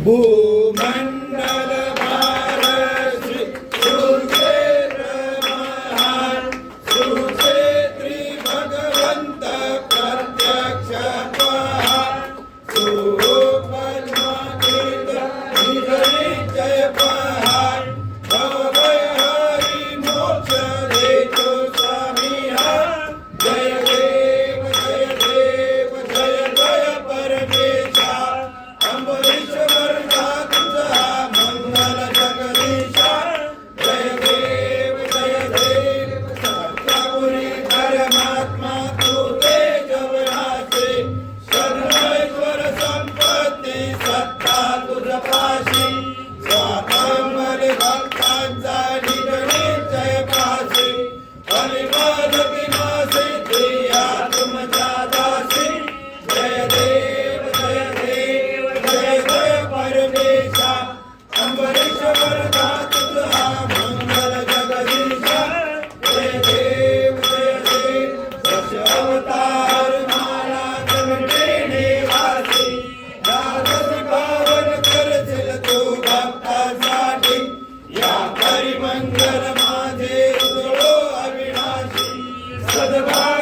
भूमंडल भारत सुक्षेत्र महान सुक्षेत्री भगवंत प्रत्यक्ष पहाड सुपद्मातीत निजय पहाड भवभय हरी मोक्ष देतो स्वामी हा जय देव जय देव जय जय परमेशा अंबरीश्वर तुझा मंगल जगदीशा जय देव सत्यापुरी परमात्मा तू तेजवराचे सर्वेश्वर संपत्ती सत्ता तुझपाशी स्वातंत्र्य भक्तांचा निजय पाशी परिवारती सिद्धी या तुमच्या दासी जय देव जय जय परमेशा अंबरीश्वर तुझा मंगल जगदीशा जय देव दशावतार महाराज निवासी दासी पावन करशील तू भक्तांसाठी या परिमंगल माझे उजळो अविनाशी सद्भाव